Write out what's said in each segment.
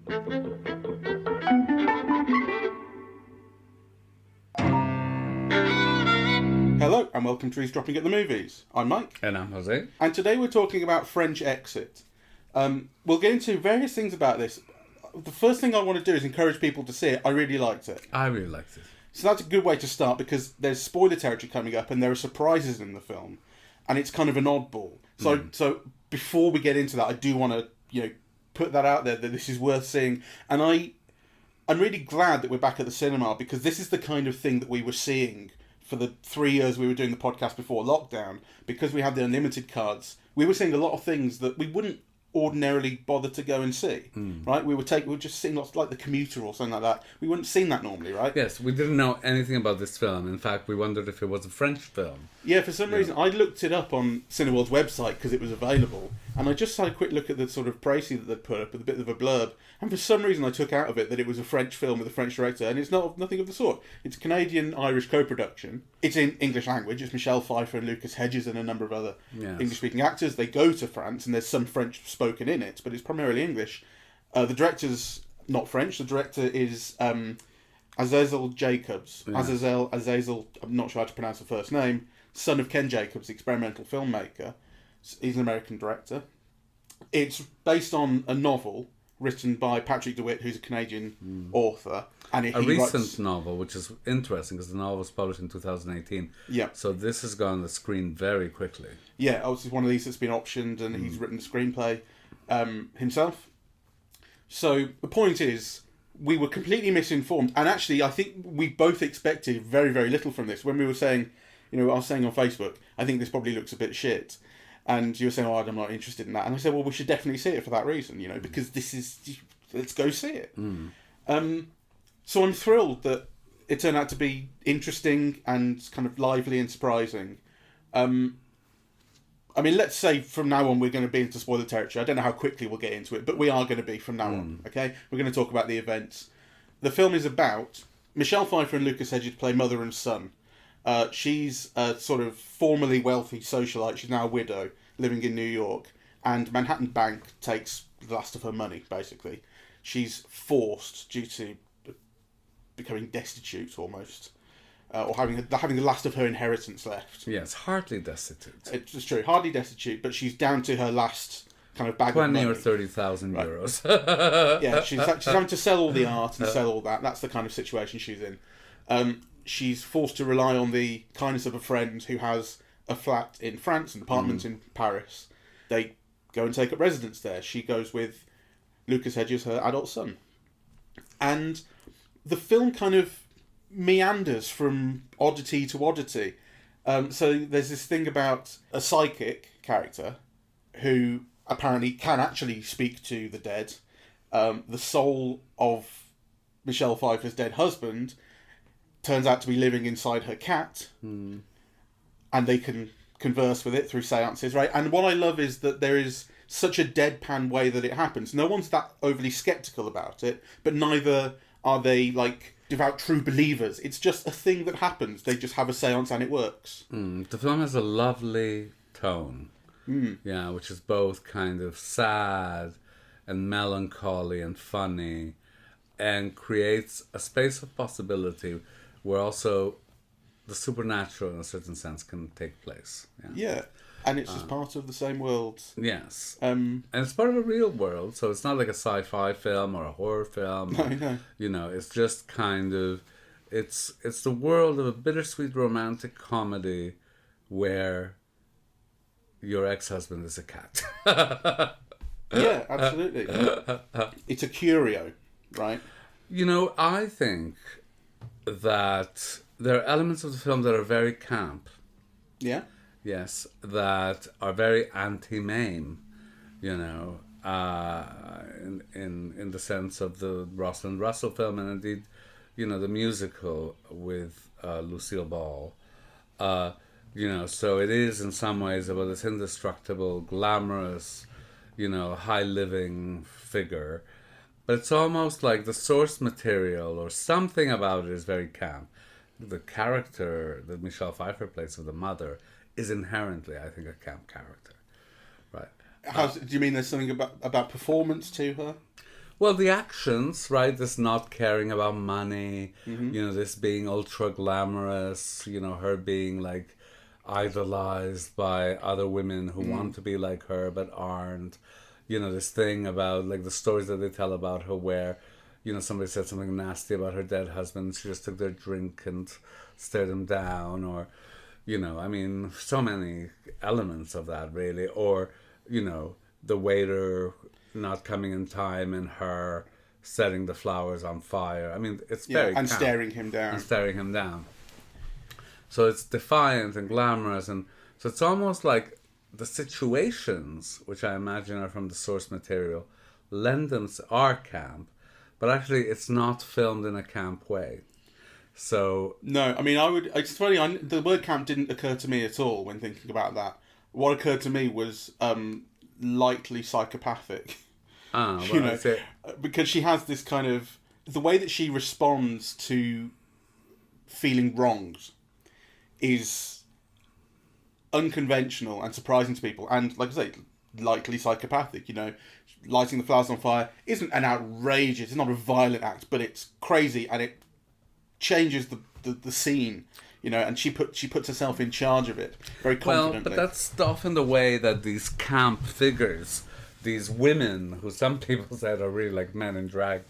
Hello and welcome to Eavesdropping at the Movies. I'm Mike. And I'm José. And today we're talking about French Exit. We'll get into various things about this. The first thing I want to do is encourage people to see it. I really liked it. I really liked it. So that's a good way to start because there's spoiler territory coming up and there are surprises in the film. And it's kind of an oddball. So before we get into that, I do want to put that out there that this is worth seeing. And I'm really glad that we're back at the cinema because this is the kind of thing that we were seeing for the 3 years we were doing the podcast before lockdown. Because we had the unlimited cards, we were seeing a lot of things that we wouldn't ordinarily bother to go and see, right? We were just seeing lots like The Commuter or something like that. We wouldn't have seen that normally, right? Yes, we didn't know anything about this film. In fact, we wondered if it was a French film. Yeah, for some reason, I looked it up on Cineworld's website because it was available, and I just had a quick look at the sort of précis that they'd put up with a bit of a blurb, and for some reason I took out of it that it was a French film with a French director, and it's nothing of the sort. It's a Canadian-Irish co-production. It's in English language. It's Michelle Pfeiffer and Lucas Hedges and a number of other English-speaking actors. They go to France, and there's some French spoken in it, but it's primarily English. The director's not French. The director is Azazel Jabocs. Yeah. Azazel, I'm not sure how to pronounce the first name, son of Ken Jacobs, the experimental filmmaker. He's an American director. It's based on a novel written by Patrick DeWitt, who's a Canadian author. And a recent novel, which is interesting because the novel was published in 2018. Yeah. So this has gone on the screen very quickly. Yeah, obviously one of these that's been optioned, and he's written the screenplay himself. So the point is, we were completely misinformed, and actually I think we both expected very, very little from this. When we were saying, I was saying on Facebook, I think this probably looks a bit shit. And you were saying, I'm not interested in that. And I said, well, we should definitely see it for that reason, because this is, let's go see it. So I'm thrilled that it turned out to be interesting and kind of lively and surprising. Let's say from now on we're going to be into spoiler territory. I don't know how quickly we'll get into it, but we are going to be from now on, okay? We're going to talk about the events. The film is about Michelle Pfeiffer and Lucas Hedges play mother and son. She's a sort of formerly wealthy socialite. She's now a widow living in New York. And Manhattan Bank takes the last of her money, basically. She's forced due to becoming destitute almost. Or having the last of her inheritance left. Yes, hardly destitute. It's true, hardly destitute, but she's down to her last kind of bag of money. 20 or 30,000 euros. Yeah, she's having to sell all the art and sell all that. That's the kind of situation she's in. She's forced to rely on the kindness of a friend who has a flat in France, an apartment in Paris. They go and take up residence there. She goes with Lucas Hedges, her adult son. And the film kind of meanders from oddity to oddity. So there's this thing about a psychic character who apparently can actually speak to the dead. The soul of Michelle Pfeiffer's dead husband turns out to be living inside her cat, and they can converse with it through seances, right? And what I love is that there is such a deadpan way that it happens. No one's that overly sceptical about it, but neither are they like devout true believers. It's just a thing that happens. They just have a seance and it works. The film has a lovely tone, which is both kind of sad and melancholy and funny, and creates a space of possibility where also the supernatural, in a certain sense, can take place. Yeah, and it's just part of the same world. Yes, and it's part of a real world, so it's not like a sci-fi film or a horror film. No. It's just kind of, it's the world of a bittersweet romantic comedy where your ex-husband is a cat. Yeah, absolutely. It's a curio, right? I think that there are elements of the film that are very camp. Yeah? Yes, that are very anti-MAME, in the sense of the Rosalind Russell film, and indeed, the musical with Lucille Ball. So it is in some ways about this indestructible, glamorous, high-living figure. But it's almost like the source material or something about it is very camp. The character that Michelle Pfeiffer plays of the mother is inherently, I think, a camp character. Right. Do you mean there's something about performance to her? Well, the actions, right? This not caring about money, this being ultra glamorous, her being like idolized by other women who want to be like her but aren't. This thing about like the stories that they tell about her where, somebody said something nasty about her dead husband. She just took their drink and stared him down, or, so many elements of that really. Or, the waiter not coming in time and her setting the flowers on fire. I mean, it's very and staring him down. So it's defiant and glamorous, and so it's almost like the situations, which I imagine are from the source material, are camp, but actually it's not filmed in a camp way. So no, I mean, it's funny. The word camp didn't occur to me at all when thinking about that. What occurred to me was lightly psychopathic. Because she has this kind of the way that she responds to feeling wronged is unconventional and surprising to people, and like I say, lightly psychopathic. Lighting the flowers on fire isn't an outrageous, it's not a violent act, but it's crazy and it changes the scene. And she puts herself in charge of it very confidently. Well, but that's often the way that these camp figures, these women who some people said are really like men in drag,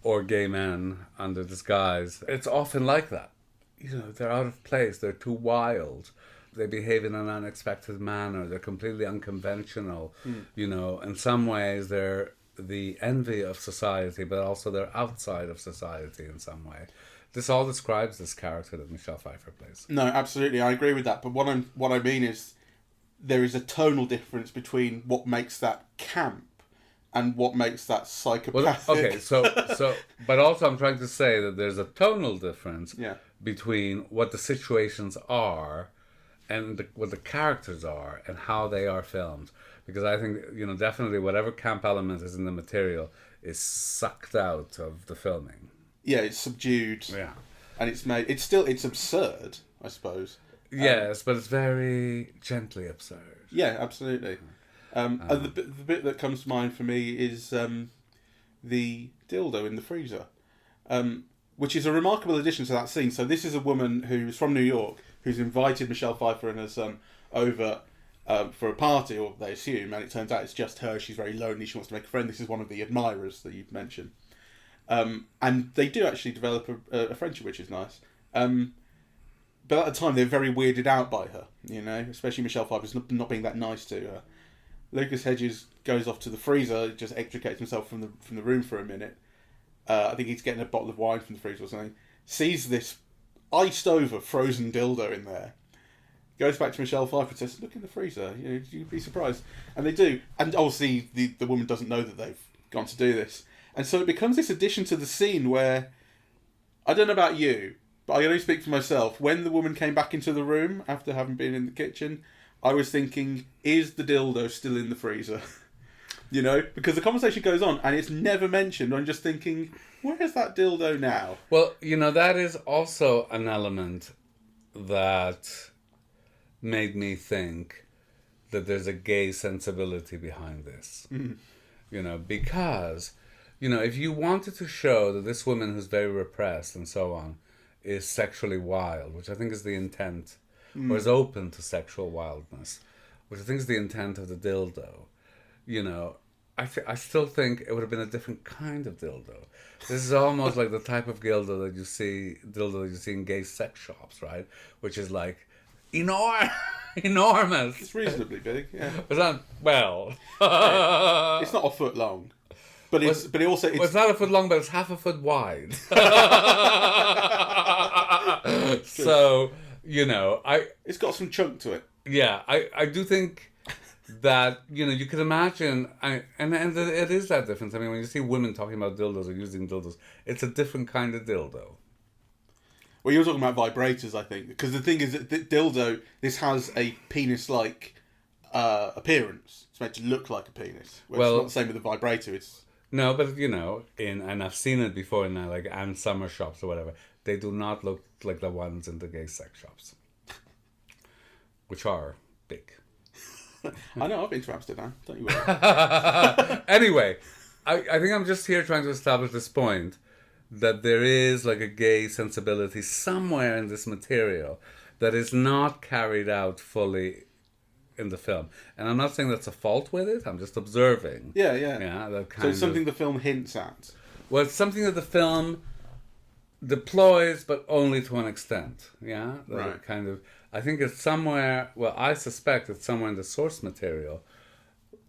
or gay men under disguise. It's often like that. They're out of place. They're too wild. They behave in an unexpected manner. They're completely unconventional. In some ways they're the envy of society, but also they're outside of society in some way. This all describes this character that Michelle Pfeiffer plays. No, absolutely, I agree with that. But what I mean is, there is a tonal difference between what makes that camp and what makes that psychopathic. Well, okay, so, but also I'm trying to say that there's a tonal difference between what the situations are and what the characters are and how they are filmed. Because I think, definitely whatever camp element is in the material is sucked out of the filming. Yeah, it's subdued. Yeah. And it's absurd, I suppose. Yes, but it's very gently absurd. Yeah, absolutely. The bit that comes to mind for me is the dildo in the freezer, which is a remarkable addition to that scene. So this is a woman who's from New York, who's invited Michelle Pfeiffer and her son over for a party, or they assume, and it turns out it's just her. She's very lonely. She wants to make a friend. This is one of the admirers that you've mentioned. And they do actually develop a friendship, which is nice. But at the time, they're very weirded out by her, especially Michelle Pfeiffer's not being that nice to her. Lucas Hedges goes off to the freezer, just extricates himself from the room for a minute. I think he's getting a bottle of wine from the freezer or something. Sees this iced over frozen dildo in there. Goes back to Michelle Pfeiffer and says, "Look in the freezer. You'd be surprised." And they do. And obviously, the woman doesn't know that they've gone to do this. And so it becomes this addition to the scene where, I don't know about you, but I can only speak for myself. When the woman came back into the room after having been in the kitchen, I was thinking, is the dildo still in the freezer? Because the conversation goes on and it's never mentioned. I'm just thinking, where's that dildo now? Well, that is also an element that made me think that there's a gay sensibility behind this. Because, if you wanted to show that this woman who's very repressed and so on is sexually wild, which I think is the intent, or is open to sexual wildness, which I think is the intent of the dildo, I still think it would have been a different kind of dildo. This is almost like the type of dildo that you see in gay sex shops, right? Which is like enormous. It's reasonably big, yeah. It's not, it's not a foot long. But it's not a foot long, but it's half a foot wide. So, it's got some chunk to it. Yeah, I do think that, you could imagine, and it is that difference. I mean, when you see women talking about dildos or using dildos, it's a different kind of dildo. Well, you're talking about vibrators, I think. Because the thing is that dildo, this has a penis-like appearance. It's meant to look like a penis. Well, it's not the same with the vibrator. No, but, and I've seen it before in like Ann Summer shops or whatever. They do not look like the ones in the gay sex shops. Which are big. I know, I've been to Amsterdam. Don't you worry. Anyway, I think I'm just here trying to establish this point that there is like a gay sensibility somewhere in this material that is not carried out fully in the film. And I'm not saying that's a fault with it, I'm just observing. Yeah. That kind So it's something the film hints at. Well, it's something that the film deploys, but only to an extent. Yeah? Right. Kind of, I think it's somewhere, well, I suspect it's somewhere in the source material.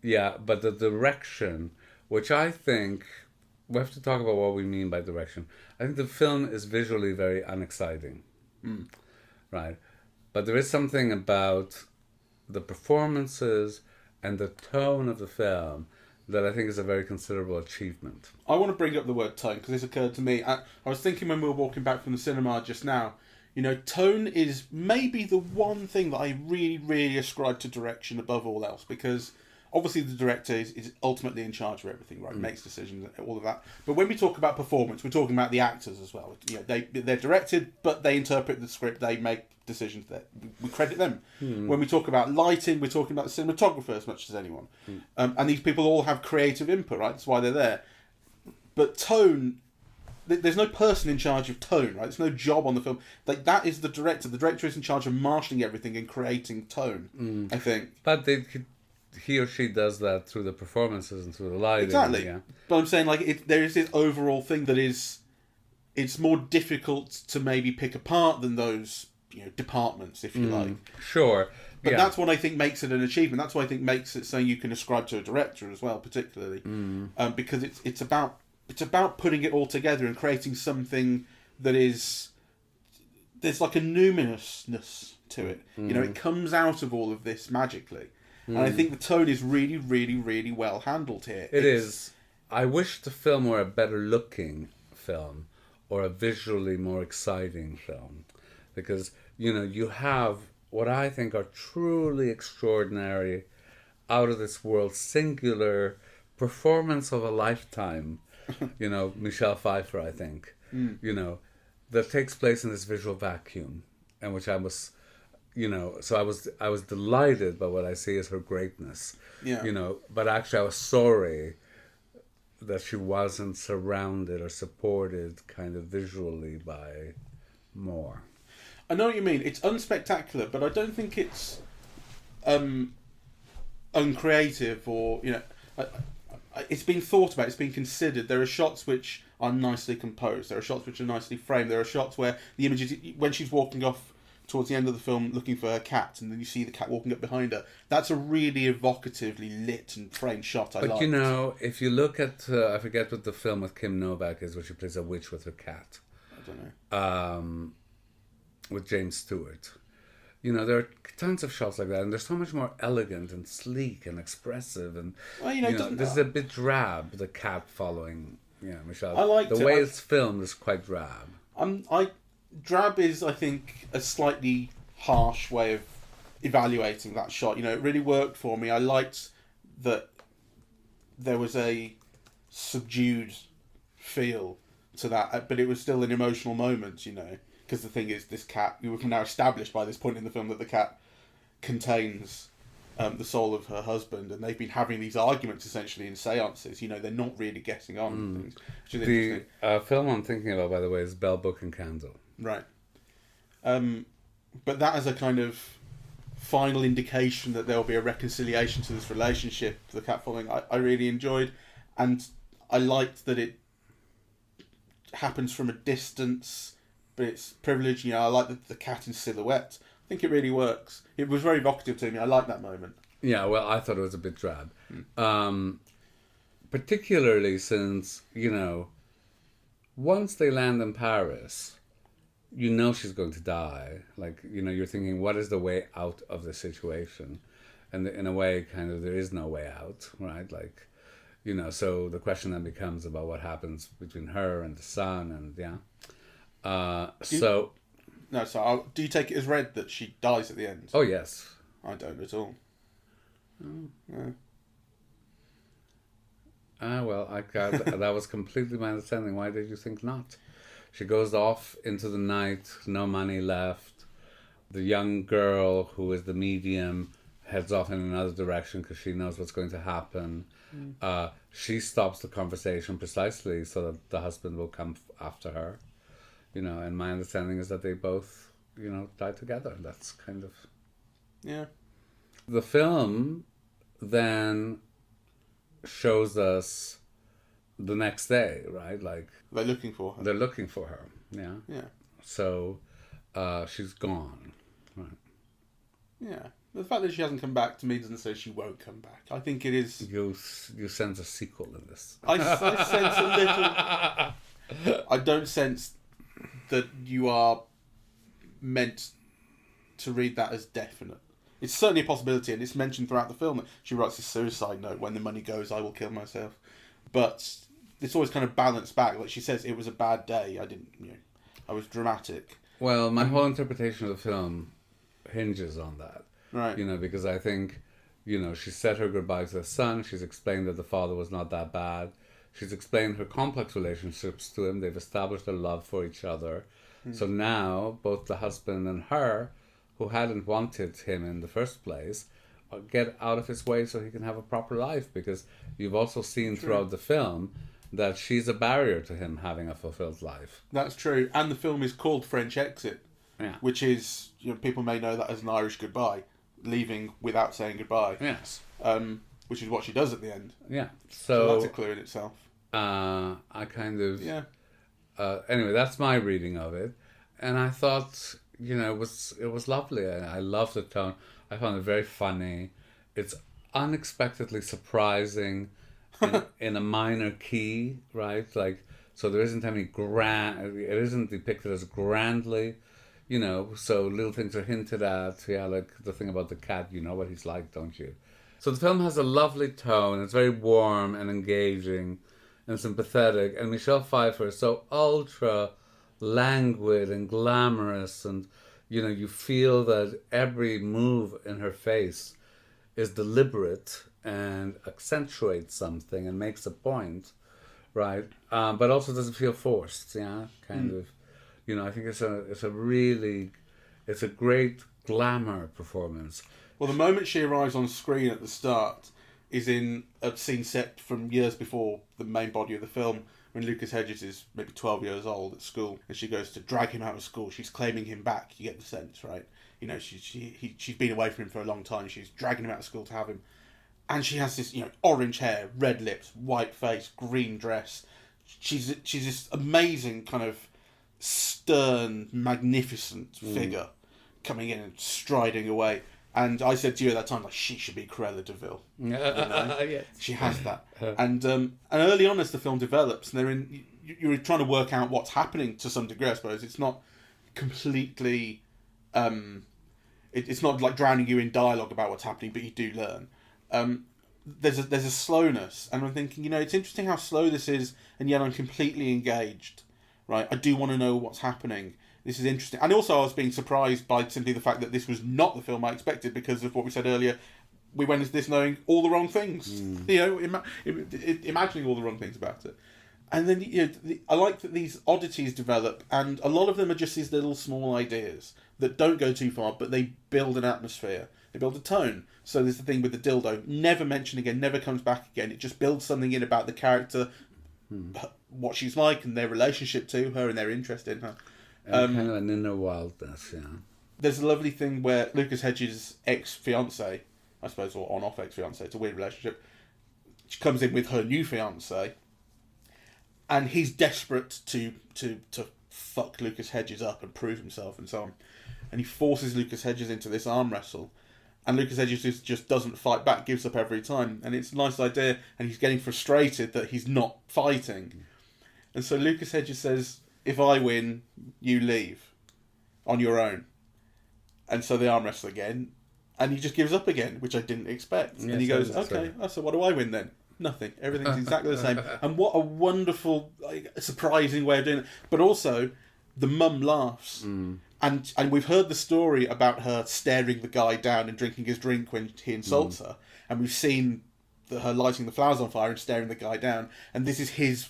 Yeah, but the direction, which I think, we have to talk about what we mean by direction. I think the film is visually very unexciting. Right? But there is something about the performances and the tone of the film that I think is a very considerable achievement. I want to bring up the word tone because this occurred to me. I was thinking when we were walking back from the cinema just now, you know, tone is maybe the one thing that I really, really ascribe to direction above all else, because obviously the director is ultimately in charge of everything, right? Makes decisions, all of that. But when we talk about performance, we're talking about the actors as well. You know, they're directed, but they interpret the script, they make decisions that we credit them. When we talk about lighting, we're talking about the cinematographer as much as anyone. And these people all have creative input, right? That's why they're there. But tone, there's no person in charge of tone, right? There's no job on the film. Like, that is the director. The director is in charge of marshalling everything and creating tone, I think. But he or she does that through the performances and through the lighting. Exactly. Yeah. But I'm saying, like, there is this overall thing that is, it's more difficult to maybe pick apart than those, you know, departments, if you like. Sure. But that's what I think makes it an achievement. That's what I think makes it something you can ascribe to a director as well, particularly, because it's about putting it all together and creating something that is, there's like a luminousness to it. You know, it comes out of all of this magically. And I think the tone is really, really, really well handled here. It is. I wish the film were a better looking film or a visually more exciting film. Because, you know, you have what I think are truly extraordinary, out of this world, singular performance of a lifetime. You know, Michelle Pfeiffer, I think. You know, that takes place in this visual vacuum, and which I was... You know, so I was delighted by what I see as her greatness. Yeah. You know, but actually I was sorry that she wasn't surrounded or supported kind of visually by more. I know what you mean. It's unspectacular, but I don't think it's uncreative or, you know, it's been thought about, it's been considered. There are shots which are nicely composed. There are shots which are nicely framed. There are shots where the images, when she's walking off towards the end of the film looking for her cat, and then you see the cat walking up behind her. That's a really evocatively lit and framed shot. But you know, if you look at, I forget what the film with Kim Novak is, where she plays a witch with her cat. I don't know. With James Stewart. You know, there are tons of shots like that, and they're so much more elegant and sleek and expressive. And well, you know, this is a bit drab. The cat following, Michelle. I like the way it's filmed is quite drab. Drab is, I think, a slightly harsh way of evaluating that shot. You know, it really worked for me. I liked that there was a subdued feel to that, but it was still an emotional moment, you know. Because the thing is, this cat, you have now established by this point in the film that the cat contains the soul of her husband, and they've been having these arguments essentially in seances. You know, they're not really getting on. And things, which is interesting. The film I'm thinking about, by the way, is Bell, Book and Candle. Right. But that as a kind of final indication that there will be a reconciliation to this relationship, the cat following, I really enjoyed. And I liked that it happens from a distance, but it's privileged. You know, I like the cat in silhouette. I think it really works. It was very evocative to me. I like that moment. Yeah, well, I thought it was a bit drab. Particularly since, you know, once they land in Paris, you know she's going to die. Like, you know, you're thinking, what is the way out of the situation? And in a way, kind of, there is no way out, right? Like, you know, so the question then becomes about what happens between her and the son, and do you take it as read that she dies at the end? Oh, yes. I don't at all. No. Well, that was completely my understanding. Why did you think not? She goes off into the night, no money left. The young girl, who is the medium, heads off in another direction because she knows what's going to happen. She stops the conversation precisely so that the husband will come after her. And my understanding is that they both, die together. That's kind of... Yeah. The film then shows us the next day, right? Like... They're looking for her. They're looking for her, yeah. Yeah. So, she's gone, right? Yeah. The fact that she hasn't come back to me doesn't say she won't come back. I think it is... You sense a sequel in this. I sense a little... I don't sense that you are meant to read that as definite. It's certainly a possibility, and it's mentioned throughout the film that she writes a suicide note, when the money goes, I will kill myself. But it's always kind of balanced back. Like she says, it was a bad day. I was dramatic. Well, my whole interpretation of the film hinges on that. Right. Because I think, she said her goodbye to the son. She's explained that the father was not that bad. She's explained her complex relationships to him. They've established a love for each other. So now, both the husband and her, who hadn't wanted him in the first place, get out of his way so he can have a proper life. Because you've also seen throughout the film that she's a barrier to him having a fulfilled life. That's true. And the film is called French Exit. Yeah. Which is, people may know that as an Irish goodbye. Leaving without saying goodbye. Yes. Which is what she does at the end. Yeah. So that's a clue in itself. I kind of... Yeah. Anyway, that's my reading of it. And I thought, it was lovely. I loved the tone. I found it very funny. It's unexpectedly surprising in a minor key, right? Like, so there isn't any it isn't depicted as grandly, so little things are hinted at. Yeah, like the thing about the cat, you know what he's like, don't you? So the film has a lovely tone. It's very warm and engaging and sympathetic. And Michelle Pfeiffer is so ultra languid and glamorous. And, you feel that every move in her face is deliberate and accentuates something and makes a point, right? But also doesn't feel forced, yeah, kind of. I think it's a great glamour performance. Well, the moment she arrives on screen at the start is in a scene set from years before the main body of the film, when Lucas Hedges is maybe 12 years old at school, and she goes to drag him out of school. She's claiming him back. You get the sense, right? She's been away from him for a long time. She's dragging him out of school to have him. And she has this, orange hair, red lips, white face, green dress. She's this amazing kind of stern, magnificent figure coming in and striding away. And I said to you at that time, like, she should be Cruella de Vil. Yes. She has that. And early on as the film develops, and you're trying to work out what's happening to some degree, I suppose. It's not completely... it's not like drowning you in dialogue about what's happening, but you do learn. There's a slowness, and I'm thinking, it's interesting how slow this is, and yet I'm completely engaged, right? I do want to know what's happening. This is interesting. And also I was being surprised by simply the fact that this was not the film I expected, because of what we said earlier. We went into this knowing all the wrong things, imagining all the wrong things about it. And then, I like that these oddities develop, and a lot of them are just these little small ideas that don't go too far, but they build an atmosphere. They build a tone. So there's the thing with the dildo, never mentioned again, never comes back again. It just builds something in about the character, what she's like, and their relationship to her, and their interest in her. Kind of an inner wildness, yeah. There's a lovely thing where Lucas Hedges' ex-fiancée, I suppose, or on-off ex-fiancée, it's a weird relationship, she comes in with her new fiancé, and he's desperate to fuck Lucas Hedges up and prove himself and so on. And he forces Lucas Hedges into this arm wrestle. And Lucas Hedges just doesn't fight back, gives up every time. And it's a nice idea, and he's getting frustrated that he's not fighting. And so Lucas Hedges says, if I win, you leave on your own. And so they arm wrestle again, and he just gives up again, which I didn't expect. Yes, and he goes, okay, so what do I win then? Nothing. Everything's exactly the same. And what a wonderful, surprising way of doing it. But also, the mum laughs. And we've heard the story about her staring the guy down and drinking his drink when he insults her. And we've seen her lighting the flowers on fire and staring the guy down. And this is his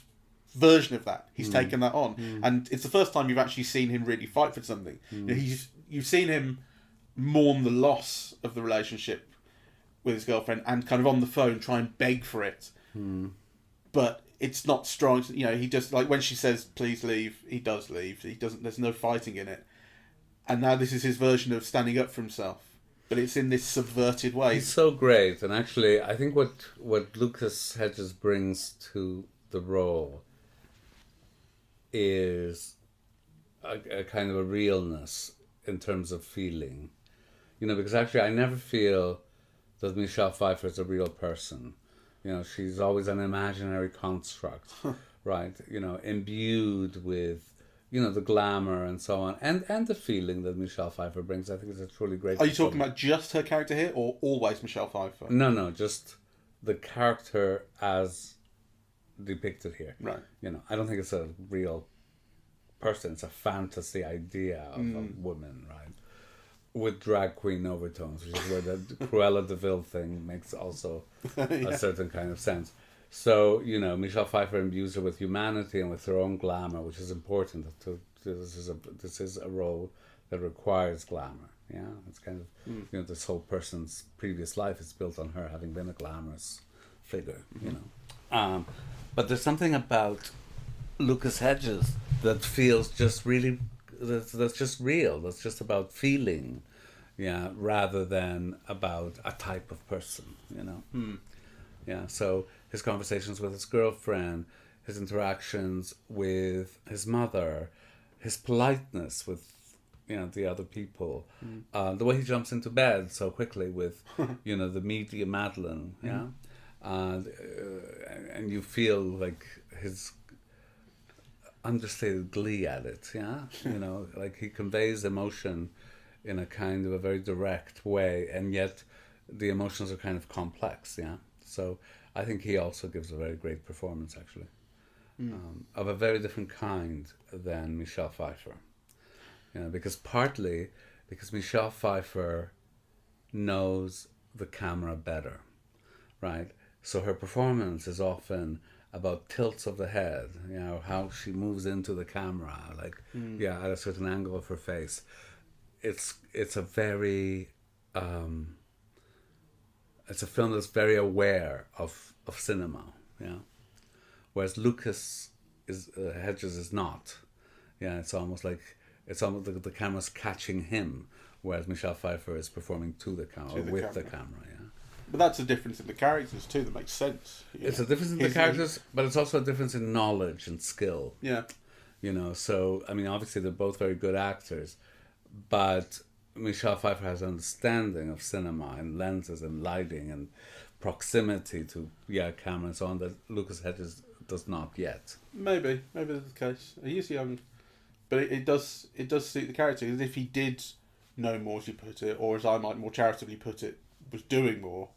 version of that. He's taken that on. And it's the first time you've actually seen him really fight for something. You've seen him mourn the loss of the relationship with his girlfriend and kind of on the phone try and beg for it. But it's not strong. You know, he just, like, when she says, please leave, he does leave. He doesn't, there's no fighting in it. And now this is his version of standing up for himself. But it's in this subverted way. He's so great. And actually, I think what Lucas Hedges brings to the role is a kind of a realness in terms of feeling. You know, because actually I never feel that Michelle Pfeiffer is a real person. You know, she's always an imaginary construct, right? You know, imbued with, you know, the glamour and so on, and the feeling that Michelle Pfeiffer brings. I think it's a truly great. Are you talking about just her character here, or always Michelle Pfeiffer? No, just the character as depicted here. Right. You know, I don't think it's a real person. It's a fantasy idea of a woman, right? With drag queen overtones, which is where the Cruella de Vil thing makes also a certain kind of sense. So, you know, Michelle Pfeiffer imbues her with humanity and with her own glamour, which is important. This is a role that requires glamour. Yeah, it's kind of, you know, this whole person's previous life is built on her having been a glamorous figure, you know. But there's something about Lucas Hedges that feels just really, that's just real. That's just about feeling, yeah, rather than about a type of person, you know. Yeah, so his conversations with his girlfriend, his interactions with his mother, his politeness with, you know, the other people, the way he jumps into bed so quickly with, you know, the media Madeline, yeah, and you feel like his understated glee at it, yeah, you know, like he conveys emotion in a kind of a very direct way, and yet the emotions are kind of complex, yeah. So I think he also gives a very great performance, actually, of a very different kind than Michelle Pfeiffer. You know, partly because Michelle Pfeiffer knows the camera better, right? So her performance is often about tilts of the head, you know, how she moves into the camera, like, at a certain angle of her face. It's a very, it's a film that's very aware of cinema, yeah. Whereas Lucas Hedges is not. Yeah, it's almost like the camera's catching him, whereas Michelle Pfeiffer is performing to the camera, the camera, yeah. But that's a difference in the characters too that makes sense. It's a difference in the characters, but it's also a difference in knowledge and skill. Yeah. You know, so, I mean, obviously they're both very good actors, but Michelle Pfeiffer has an understanding of cinema and lenses and lighting and proximity to camera and so on that Lucas Hedges does not yet. Maybe that's the case. He is young, but it does suit the character. As if he did know more, as you put it, or as I might more charitably put it, was doing more,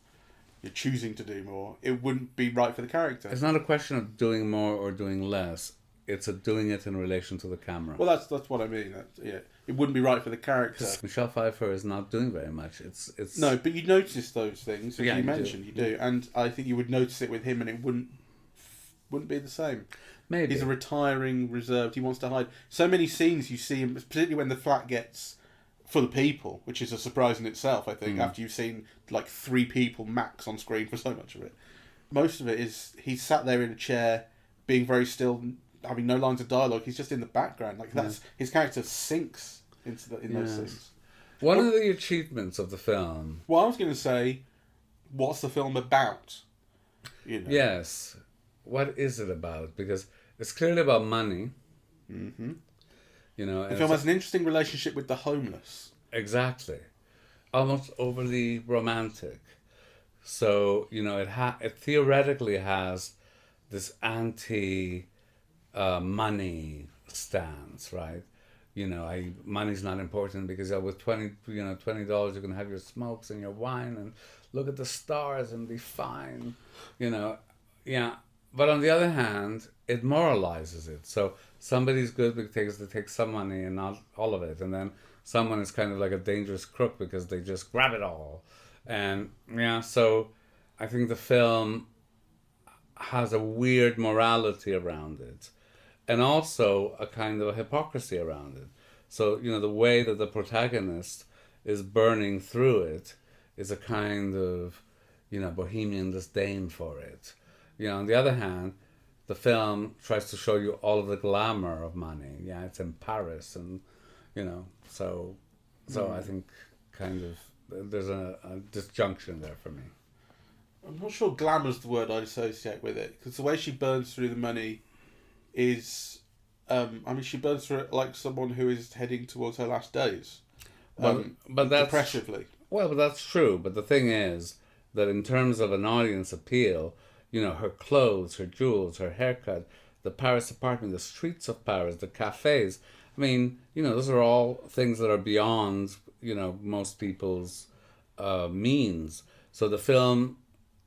you're choosing to do more, it wouldn't be right for the character. It's not a question of doing more or doing less. It's a doing it in relation to the camera. Well, that's what I mean. It wouldn't be right for the character. Michelle Pfeiffer is not doing very much. It's no, but you notice those things, as you mentioned, you do, and I think you would notice it with him, and it wouldn't be the same. Maybe he's a retiring, reserved. He wants to hide. So many scenes you see him, particularly when the flat gets full of people, which is a surprise in itself. I think after you've seen like 3 people max on screen for so much of it, most of it is he's sat there in a chair, being very still, having no lines of dialogue. He's just in the background. Like that's his character sinks into those scenes. One of the achievements of the film. Well, I was going to say, what's the film about? You know? Yes, what is it about? Because it's clearly about money. Mm-hmm. You know, the film has an interesting relationship with the homeless. Exactly, almost overly romantic. So you know, it theoretically has this anti money stance, right? You know, money's not important because with $20 you can have your smokes and your wine and look at the stars and be fine. You know, yeah. But on the other hand, it moralizes it. So somebody's good because they take some money and not all of it, and then someone is kind of like a dangerous crook because they just grab it all. And so I think the film has a weird morality around it, and also a kind of a hypocrisy around it. So, you know, the way that the protagonist is burning through it is a kind of bohemian disdain for it. On the other hand, the film tries to show you all of the glamour of money. Yeah, it's in Paris, and so I think kind of there's a disjunction there for me. I'm not sure glamour's the word I'd associate with it, because the way she burns through the money is, she burns through it like someone who is heading towards her last days. But that's depressively. Well, but that's true. But the thing is that in terms of an audience appeal, her clothes, her jewels, her haircut, the Paris apartment, the streets of Paris, the cafes. I mean, those are all things that are beyond, most people's means. So the film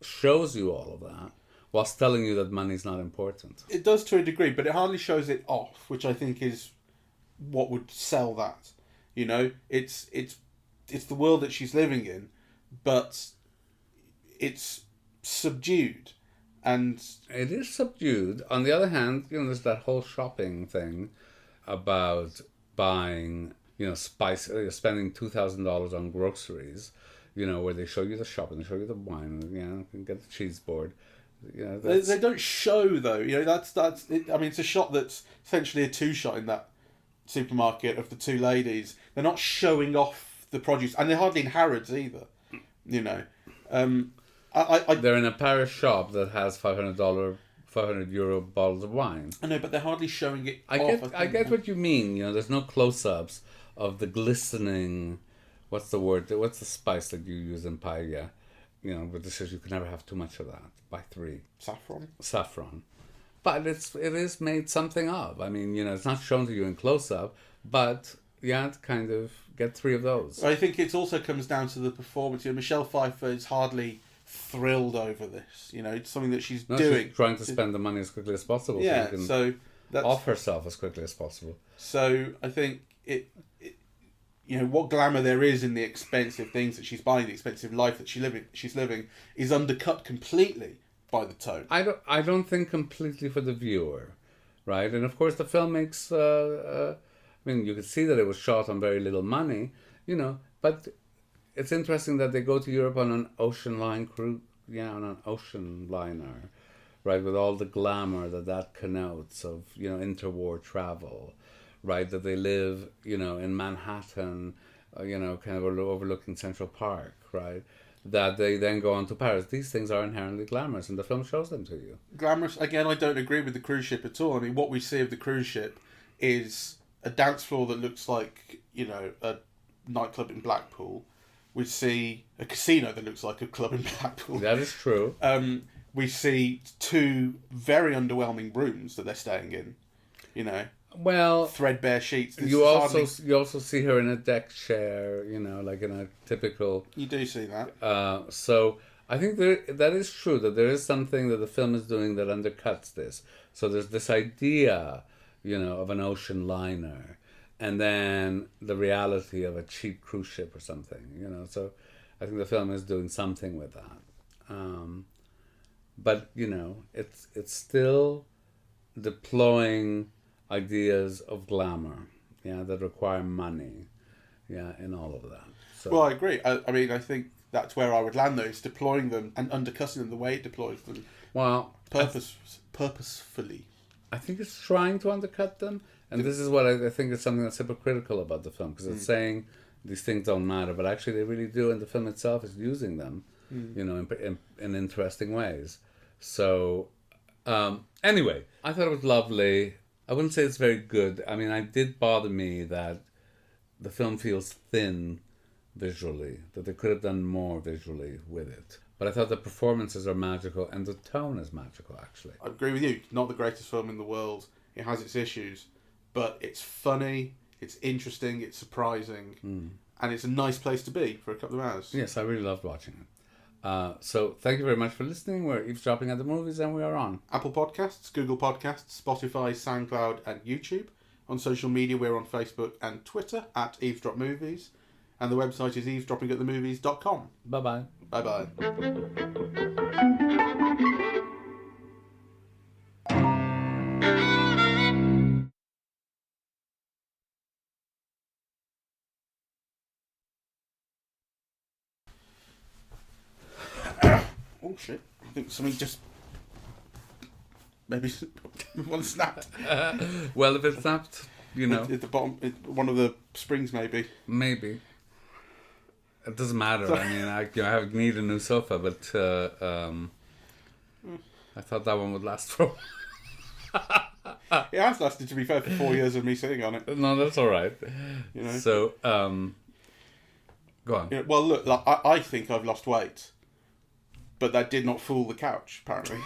shows you all of that whilst telling you that money's not important. It does to a degree, but it hardly shows it off, which I think is what would sell that. It's the world that she's living in, but it's subdued. And it is subdued. On the other hand, there's that whole shopping thing about buying, spending $2,000 on groceries, where they show you the shopping, they show you the wine, you can get the cheese board. They don't show though. That's it. I mean, it's a shot that's essentially a two-shot in that supermarket of the two ladies. They're not showing off the produce, and they're hardly in Harrods either. They're in a Paris shop that has €500 bottles of wine. I know, but they're hardly showing it off. I get what you mean. There's no close-ups of the glistening. What's the word? What's the spice that you use in paella? But this is, you can never have too much of that. By 3. Saffron. But it is made something of. I mean, it's not shown to you in close-up, but to kind of get 3 of those. I think it also comes down to the performance. Michelle Pfeiffer is hardly thrilled over this. It's something that she's doing. She's trying to spend the money as quickly as possible. Yeah, so that's off herself as quickly as possible. So I think it what glamour there is in the expensive things that she's buying, the expensive life that she's living, is undercut completely by the tone. I don't think completely for the viewer, right? And of course the film makes. You could see that it was shot on very little money, but. It's interesting that they go to Europe on an ocean line cruise, on an ocean liner, right, with all the glamour that connotes of, interwar travel, right, that they live, in Manhattan, kind of overlooking Central Park, right, that they then go on to Paris. These things are inherently glamorous, and the film shows them to you. Glamorous, again, I don't agree with the cruise ship at all. I mean, what we see of the cruise ship is a dance floor that looks like, a nightclub in Blackpool. We see a casino that looks like a club in Blackpool. That is true. We see 2 very underwhelming rooms that they're staying in. Well, threadbare sheets. You also see her in a deck chair. Like in a typical. You do see that. So I think that is true, that there is something that the film is doing that undercuts this. So there's this idea, of an ocean liner. And then the reality of a cheap cruise ship or something, So I think the film is doing something with that. But, it's still deploying ideas of glamour, that require money, and all of that. So. Well, I agree. I think that's where I would land, though, is deploying them and undercutting them the way it deploys them. Well, purposefully. I think it's trying to undercut them. And this is what I think is something that's hypocritical about the film, because it's saying these things don't matter, but actually they really do, and the film itself is using them, in interesting ways. So, anyway, I thought it was lovely. I wouldn't say it's very good. I mean, it did bother me that the film feels thin visually, that they could have done more visually with it. But I thought the performances are magical, and the tone is magical, actually. I agree with you. Not the greatest film in the world. It has its issues. But it's funny, it's interesting, it's surprising, and it's a nice place to be for a couple of hours. Yes, I really loved watching it. So thank you very much for listening. We're eavesdropping at the movies, and we are on Apple Podcasts, Google Podcasts, Spotify, SoundCloud, and YouTube. On social media, we're on Facebook and Twitter at Eavesdrop Movies, and the website is eavesdroppingatthemovies.com. Bye-bye. Bye-bye. Oh shit! I think something just maybe one snapped. Well, if it snapped, you know, at the bottom, one of the springs maybe. Maybe. It doesn't matter. I mean, I need a new sofa, but I thought that one would last for. It has lasted, to be fair, for 4 years of me sitting on it. No, that's all right. You know. So, go on. You know, well, look, like, I think I've lost weight, but that did not fool the couch, apparently.